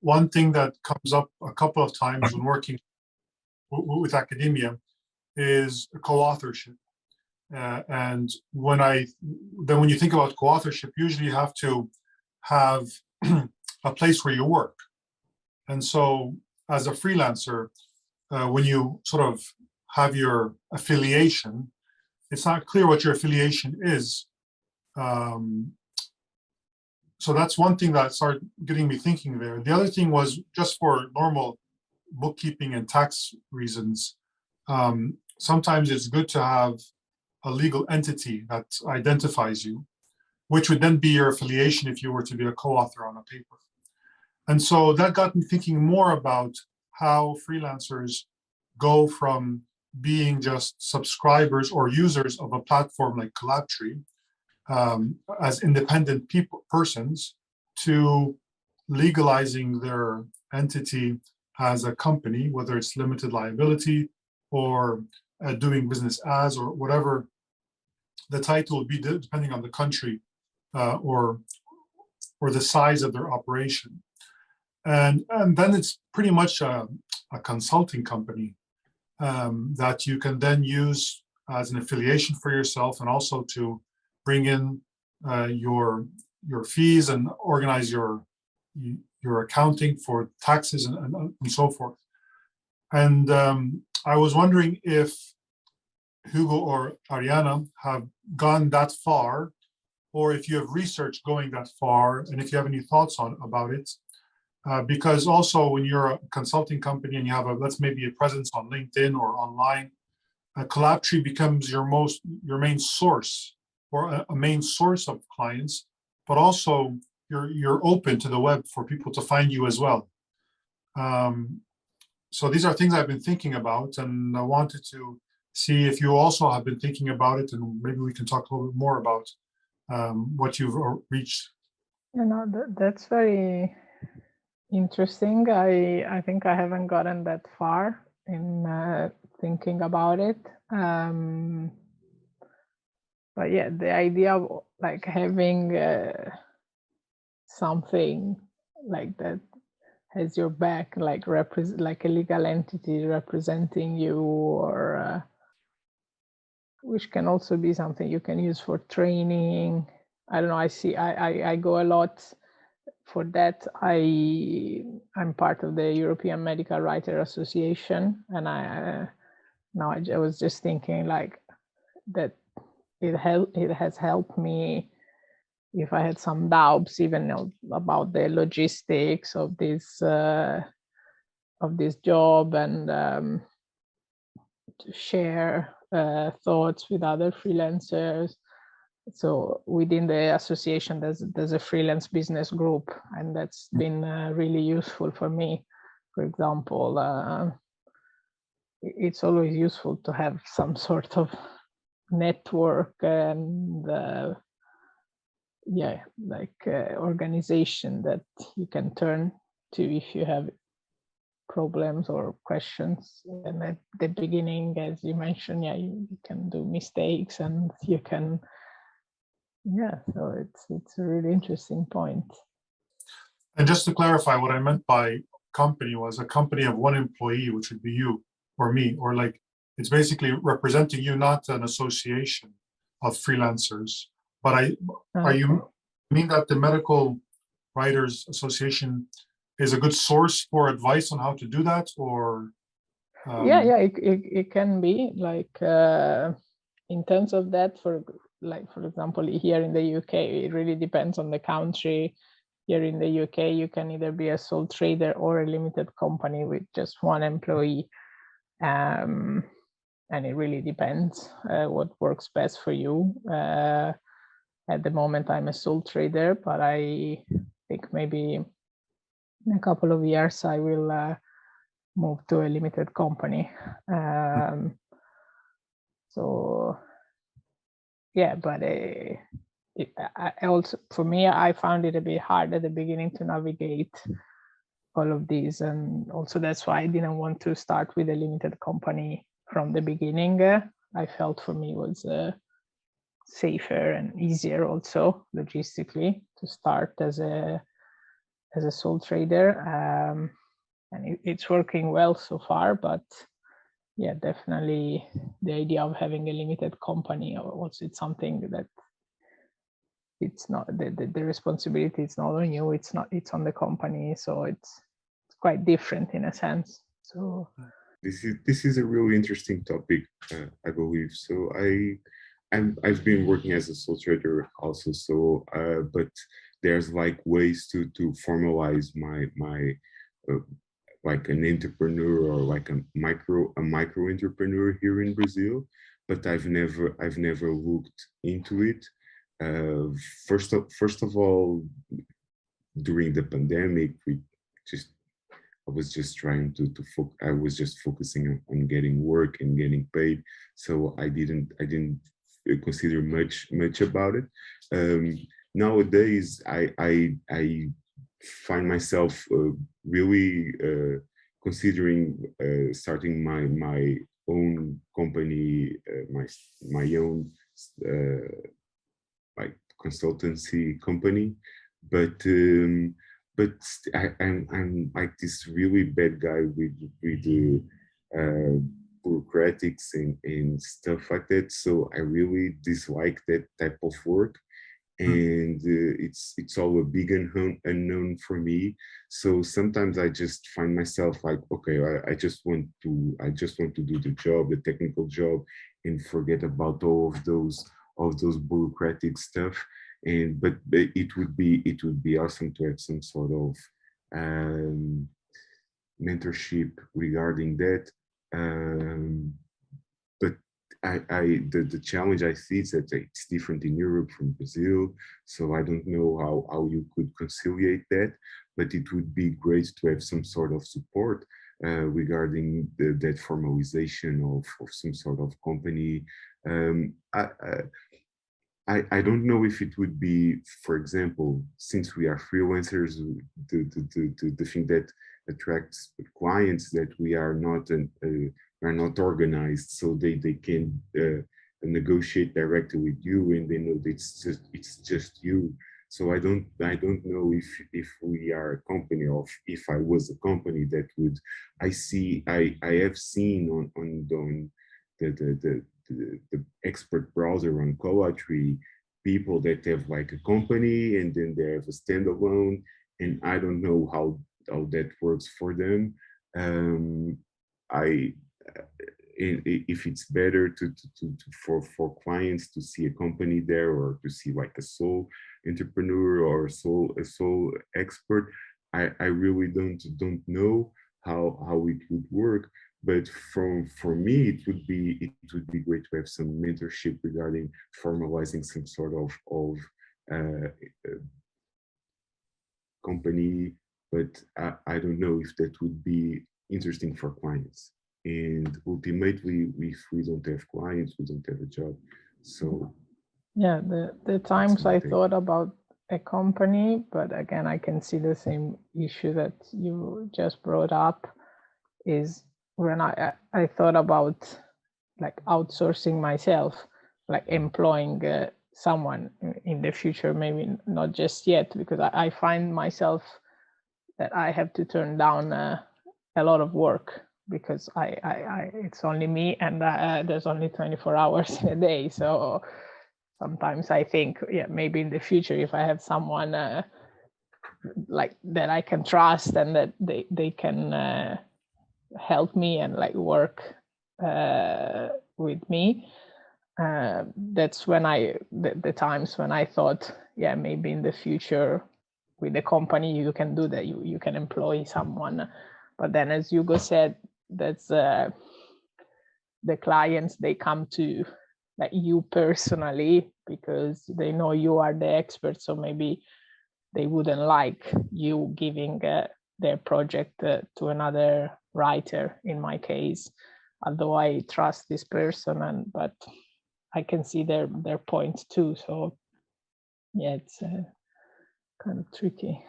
one thing that comes up a couple of times when working with academia is co-authorship. And when you think about co-authorship, usually you have to have a place where you work. And so as a freelancer, when you sort of have your affiliation, it's not clear what your affiliation is. So that's one thing that started getting me thinking there. The other thing was just for normal bookkeeping and tax reasons. Sometimes it's good to have a legal entity that identifies you, which would then be your affiliation if you were to be a co-author on a paper. And so that got me thinking more about how freelancers go from being just subscribers or users of a platform like Kolabtree as independent persons to legalizing their entity as a company, whether it's limited liability or doing business as, or whatever the title will be, depending on the country or the size of their operation. And then it's pretty much a consulting company that you can then use as an affiliation for yourself, and also to bring in your fees and organize your accounting for taxes and so forth. And I was wondering if Hugo or Ariana have gone that far, or if you have research going that far, and if you have any thoughts about it. Because also when you're a consulting company and you have maybe a presence on LinkedIn or online, Kolabtree becomes your main source, or a main source of clients, but also you're open to the web for people to find you as well. So these are things I've been thinking about, and I wanted to see if you also have been thinking about it, and maybe we can talk a little bit more about what you've reached. That's very interesting. I think I haven't gotten that far in thinking about it. But yeah, the idea of like having something like that has your back, like a legal entity representing you, or which can also be something you can use for training. I don't know. I go a lot for that. I'm part of the European Medical Writer Association, and I was just thinking like that it has helped me if I had some doubts even about the logistics of this job, and to share thoughts with other freelancers. So within the association, there's a freelance business group, and that's been really useful for me. For example, it's always useful to have some sort of network and organization that you can turn to if you have problems or questions. And at the beginning, as you mentioned, you can do mistakes, and you can. So it's a really interesting point. And just to clarify, what I meant by company was a company of one employee, which would be you or me, or like it's basically representing you, not an association of freelancers. But are you mean that the Medical Writers Association is a good source for advice on how to do that, or? It can be like in terms of that. For example, here in the UK, it really depends on the country. Here in the UK, you can either be a sole trader or a limited company with just one employee, and it really depends what works best for you. At the moment, I'm a sole trader, but I think maybe in a couple of years I will move to a limited company. But I also, for me, I found it a bit hard at the beginning to navigate all of these, and also that's why I didn't want to start with a limited company from the beginning. I felt for me was safer and easier also logistically to start as a as a sole trader, and it's working well so far. But yeah, definitely the idea of having a limited company, or also it's something that it's not the responsibility. It's not on you. It's on the company. So it's quite different in a sense. So this is a really interesting topic, I believe. So I've been working as a sole trader also. So but there's like ways to formalize my like an entrepreneur or like a micro entrepreneur here in Brazil, but I've never looked into it. First of all, during the pandemic, just I was just trying to I was just focusing on getting work and getting paid, so I didn't consider much about it. Nowadays, I find myself really considering starting my own company, my own like consultancy company, but I'm like this really bad guy with bureaucratics and stuff like that. So I really dislike that type of work, and it's all a big unknown for me. So sometimes I just find myself like, okay, I just want to do the job, the technical job, and forget about all of those bureaucratic stuff. And but it would be awesome to have some sort of mentorship regarding that. But the challenge I see is that it's different in Europe from Brazil, so I don't know how you could conciliate that. But it would be great to have some sort of support regarding that formalization of some sort of company. I don't know if it would be, for example, since we are freelancers, the thing that attracts clients that we are not organized, so they can negotiate directly with you, and they know that it's just you. So I don't know if we are a company, or if I was a company that would. I have seen on the expert browser on Kolabtree, people that have like a company and then they have a standalone, and I don't know how that works for them. I if it's better for clients to see a company there, or to see like a sole entrepreneur or a sole expert. I really don't know how it would work. But for me, it would be great to have some mentorship regarding formalizing some sort of company. But I don't know if that would be interesting for clients. And ultimately, if we don't have clients, we don't have a job. So yeah, the times I thought about a company, but again, I can see the same issue that you just brought up, is when I thought about like outsourcing myself, like employing someone in the future, maybe not just yet, because I find myself that I have to turn down a lot of work, because I it's only me, and there's only 24 hours in a day. So sometimes I think, yeah, maybe in the future, if I have someone like that I can trust, and that they can help me and like work with me, that's when the times when I thought, yeah, maybe in the future with the company you can do that, you can employ someone. But then, as Hugo said, that's the clients, they come to like you personally because they know you are the expert, so maybe they wouldn't like you giving their project to another writer, in my case, although I trust this person, but I can see their points too. So yeah, it's kind of tricky.